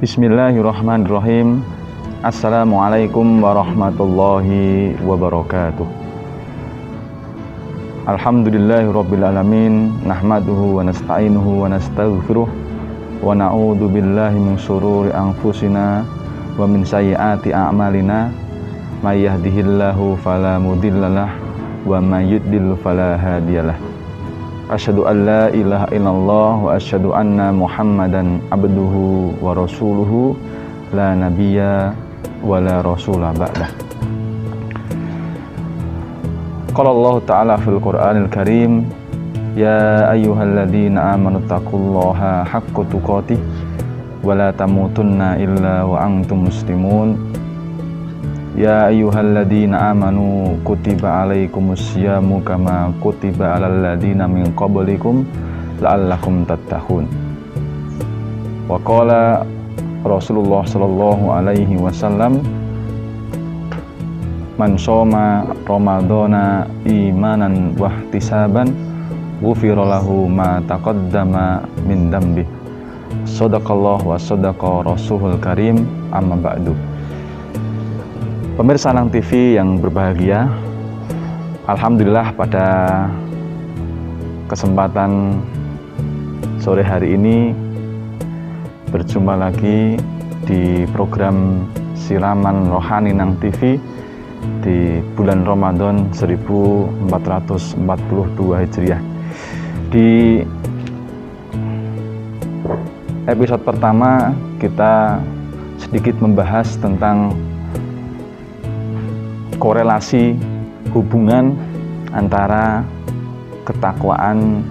Bismillahirrahmanirrahim. Assalamualaikum warahmatullahi wabarakatuh. Alhamdulillahirabbil alamin, nahmaduhu wa nasta'inuhu wa nastaghfiruh wa na'udzu billahi min syururi anfusina wa min sayyiati a'malina. May yahdihillahu fala mudhillalah wa may yudlil fala hadiyalah. Asyhadu an la ilaha illallah wa asyhadu anna Muhammadan abduhu wa rasuluhu la nabiyya wa la rasula ba'dah. Qala Allah Ta'ala fil Qur'anil Karim, ya ayyuhalladzina amanu taqullaha haqqa tuqatih wa la tamutunna illa wa antum muslimun. Ya ayyuhalladzina amanu kutiba alaikumus syamu kama kutiba alal ladzina min qablikum la'allakum tattaqun. Wa qala Rasulullah sallallahu alaihi wasallam, man shoma ramadhana imanan wa ihtisaban ghufira lahu ma taqaddama min dambi. Shadaqallah wa shadaqa Rasulul Karim, amma ba'du. Pemirsa Nang TV yang berbahagia, alhamdulillah pada kesempatan sore hari ini berjumpa lagi di program Siraman Rohani Nang TV di bulan Ramadan 1442 Hijriah. Di episode pertama kita sedikit membahas tentang korelasi hubungan antara ketakwaan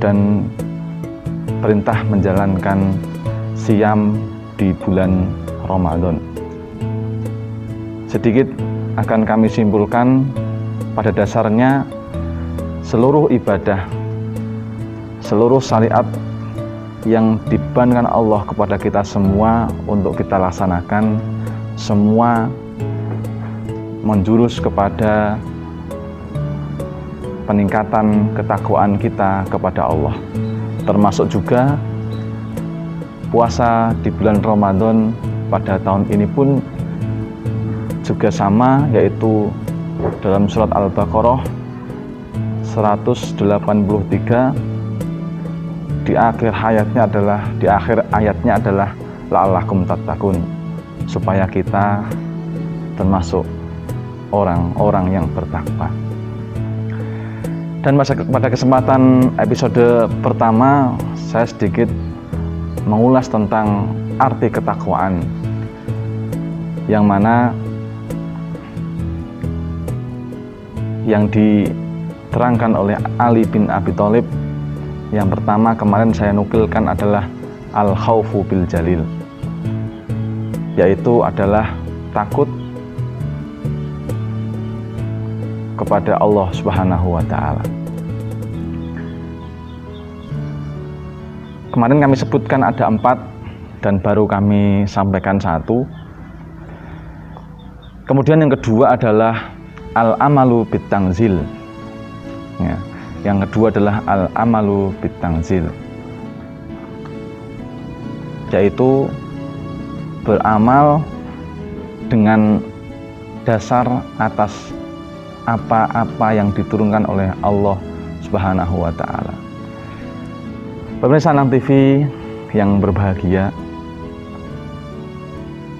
dan perintah menjalankan siyam di bulan Ramadan. Sedikit akan kami simpulkan, pada dasarnya seluruh ibadah, seluruh syariat yang dibebankan Allah kepada kita semua untuk kita laksanakan, semua menjurus kepada peningkatan ketakwaan kita kepada Allah. Termasuk juga puasa di bulan Ramadan pada tahun ini pun juga sama, yaitu dalam surat Al-Baqarah 183 di akhir ayatnya adalah la'allakum tattaqun, supaya kita termasuk orang-orang yang bertakwa. Dan pada kesempatan episode pertama, saya sedikit mengulas tentang arti ketakwaan, yang mana yang diterangkan oleh Ali bin Abi Thalib. Yang pertama kemarin saya nukilkan adalah al-khaufu bil jalil, yaitu adalah takut kepada Allah Subhanahu wa Ta'ala. Kemarin kami sebutkan ada 4 dan baru kami sampaikan 1. Kemudian yang kedua adalah al-amalu bitangzil. Ya, yang kedua adalah al-amalu bitangzil, yaitu beramal dengan dasar atas apa-apa yang diturunkan oleh Allah Subhanahu wa Ta'ala. Pemirsa Nang TV yang berbahagia,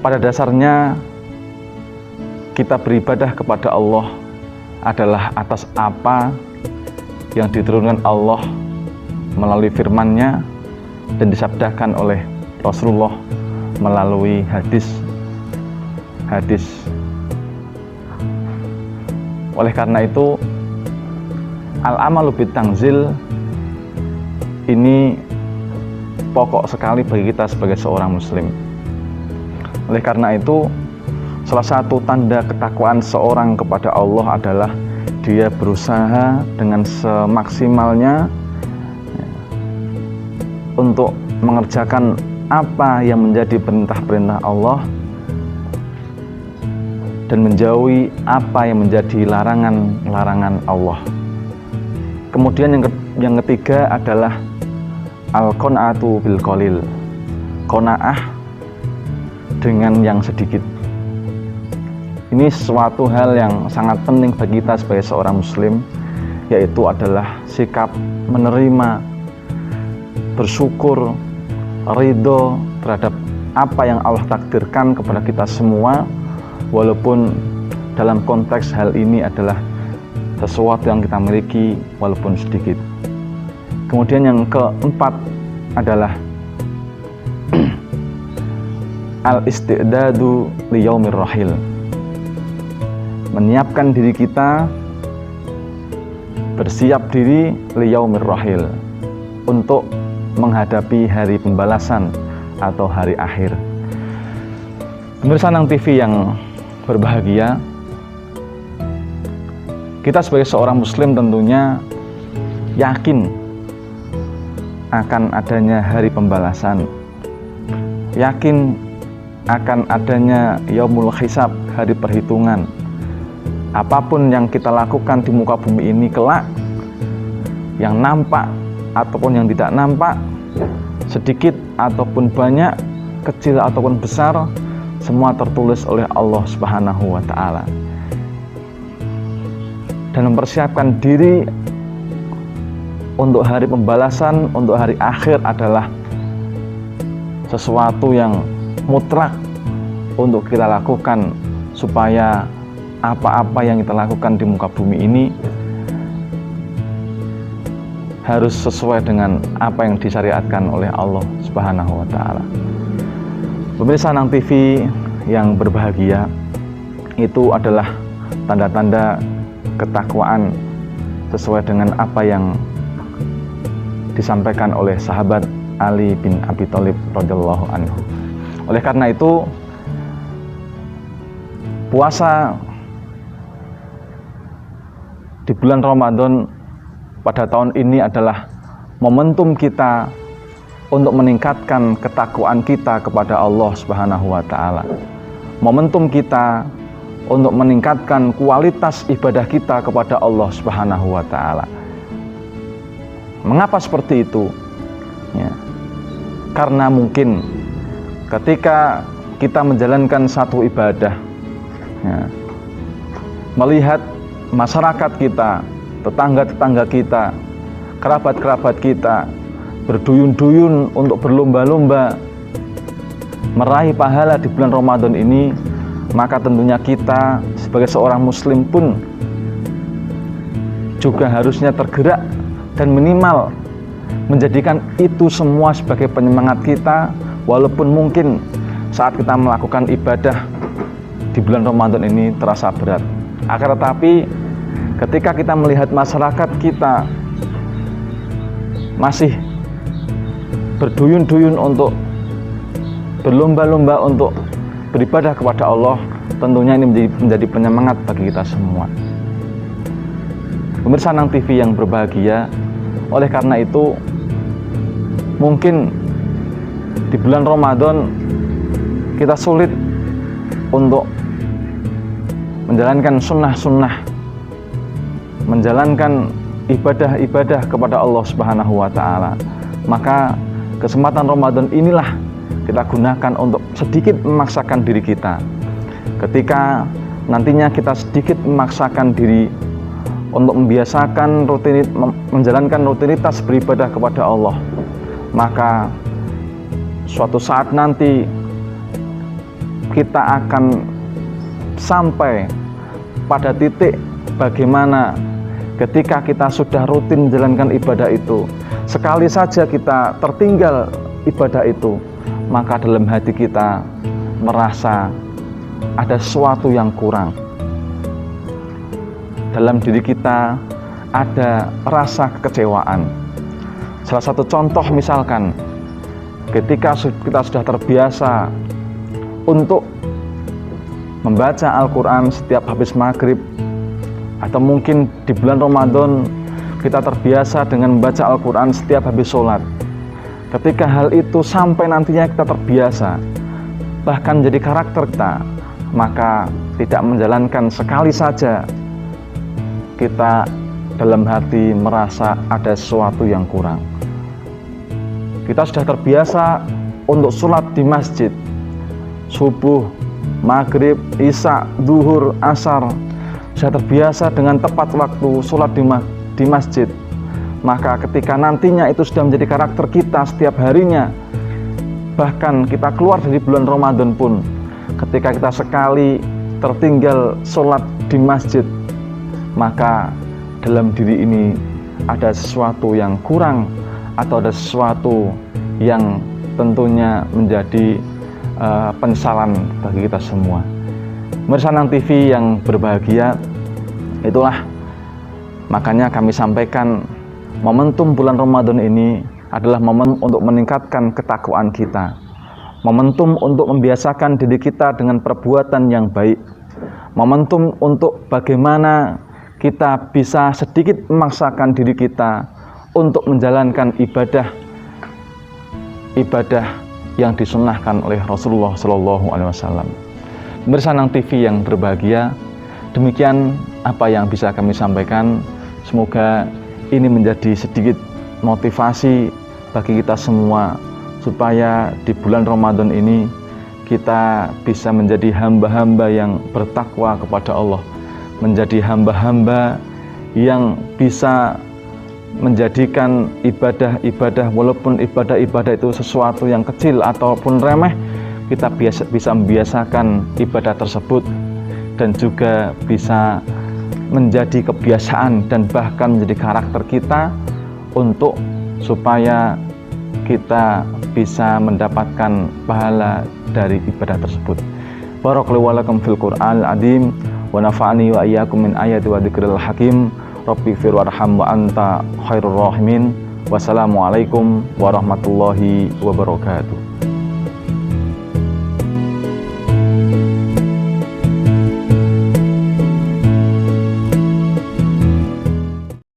pada dasarnya kita beribadah kepada Allah adalah atas apa yang diturunkan Allah melalui firman-Nya dan disabdakan oleh Rasulullah melalui hadis. Oleh karena itu, al-amalu bitangzil ini pokok sekali bagi kita sebagai seorang muslim. Oleh karena itu, salah satu tanda ketakwaan seorang kepada Allah adalah dia berusaha dengan semaksimalnya untuk mengerjakan apa yang menjadi perintah-perintah Allah dan menjauhi apa yang menjadi larangan-larangan Allah. Kemudian yang ketiga adalah al-qanaatu bil qalil. qanaah dengan yang sedikit. Ini suatu hal yang sangat penting bagi kita sebagai seorang muslim, yaitu adalah sikap menerima, bersyukur, ridho terhadap apa yang Allah takdirkan kepada kita semua, walaupun dalam konteks hal ini adalah sesuatu yang kita miliki walaupun sedikit. Kemudian yang keempat adalah al-istidadu li yaumir rahil. Menyiapkan diri kita, bersiap diri li yaumir rahil, untuk menghadapi hari pembalasan atau hari akhir. Pemirsa Nang TV yang berbahagia, kita sebagai seorang muslim tentunya yakin akan adanya hari pembalasan, yakin akan adanya yaumul hisab, hari perhitungan. Apapun yang kita lakukan di muka bumi ini kelak, yang nampak ataupun yang tidak nampak, sedikit ataupun banyak, kecil ataupun besar, semua tertulis oleh Allah Subhanahu wa Ta'ala. Dan mempersiapkan diri untuk hari pembalasan, untuk hari akhir adalah sesuatu yang mutlak untuk kita lakukan, supaya apa-apa yang kita lakukan di muka bumi ini harus sesuai dengan apa yang disyariatkan oleh Allah Subhanahu wa Ta'ala. Pemirsa Nang TV yang berbahagia, itu adalah tanda-tanda ketakwaan sesuai dengan apa yang disampaikan oleh sahabat Ali bin Abi Thalib radhiyallahu anhu. Oleh karena itu, puasa di bulan Ramadan pada tahun ini adalah momentum kita untuk meningkatkan ketakwaan kita kepada Allah Subhanahu wa Ta'ala. Momentum kita untuk meningkatkan kualitas ibadah kita kepada Allah Subhanahu wa Ta'ala. Mengapa seperti itu? Ya. Karena mungkin ketika kita menjalankan satu ibadah, ya, melihat masyarakat kita, tetangga-tetangga kita, kerabat-kerabat kita berduyun-duyun untuk berlomba-lomba meraih pahala di bulan Ramadan ini, maka tentunya kita sebagai seorang muslim pun juga harusnya tergerak dan minimal menjadikan itu semua sebagai penyemangat kita, walaupun mungkin saat kita melakukan ibadah di bulan Ramadan ini terasa berat. Akan tetapi ketika kita melihat masyarakat kita masih berduyun-duyun untuk berlomba-lomba untuk beribadah kepada Allah, tentunya ini menjadi penyemangat bagi kita semua. Pemirsa Nang TV yang berbahagia, oleh karena itu mungkin di bulan Ramadan kita sulit untuk menjalankan sunnah-sunnah, menjalankan ibadah-ibadah kepada Allah Subhanahu wa Ta'ala. Maka kesempatan Ramadan inilah kita gunakan untuk sedikit memaksakan diri kita. Ketika nantinya kita sedikit memaksakan diri untuk membiasakan menjalankan rutinitas beribadah kepada Allah, maka suatu saat nanti kita akan sampai pada titik bagaimana ketika kita sudah rutin menjalankan ibadah itu, sekali saja kita tertinggal ibadah itu, maka dalam hati kita merasa ada sesuatu yang kurang. Dalam diri kita ada rasa kekecewaan. Salah satu contoh misalkan, ketika kita sudah terbiasa untuk membaca Al-Quran setiap habis maghrib, atau mungkin di bulan Ramadan kita terbiasa dengan membaca Al-Quran setiap habis sholat. Ketika hal itu sampai nantinya kita terbiasa, bahkan jadi karakter kita, maka tidak menjalankan sekali saja, kita dalam hati merasa ada sesuatu yang kurang. Kita sudah terbiasa untuk sholat di masjid, subuh, maghrib, isya, duhur, asar, sudah terbiasa dengan tepat waktu sholat di masjid, maka ketika nantinya itu sudah menjadi karakter kita setiap harinya, bahkan kita keluar dari bulan Ramadan pun, ketika kita sekali tertinggal sholat di masjid, maka dalam diri ini ada sesuatu yang kurang, atau ada sesuatu yang tentunya menjadi penyesalan bagi kita semua. Pemirsa Nang TV yang berbahagia, itulah makanya kami sampaikan momentum bulan Ramadan ini adalah momen untuk meningkatkan ketakwaan kita, momentum untuk membiasakan diri kita dengan perbuatan yang baik, momentum untuk bagaimana kita bisa sedikit memaksakan diri kita untuk menjalankan ibadah yang disunnahkan oleh Rasulullah SAW. Pemirsa Nang TV yang berbahagia, demikian apa yang bisa kami sampaikan. Semoga ini menjadi sedikit motivasi bagi kita semua, supaya di bulan Ramadan ini kita bisa menjadi hamba-hamba yang bertakwa kepada Allah, menjadi hamba-hamba yang bisa menjadikan ibadah-ibadah, walaupun ibadah-ibadah itu sesuatu yang kecil ataupun remeh, kita bisa membiasakan ibadah tersebut, dan juga bisa menjadi kebiasaan dan bahkan menjadi karakter kita untuk supaya kita bisa mendapatkan pahala dari ibadah tersebut. Barakallahu lakum fil Qur'anil azim wa nafa'ani wa iyyakum min ayati wa dzikril hakim. Rabbi fir warham wa anta khairur rahimin. Wassalamualaikum warahmatullahi wabarakatuh.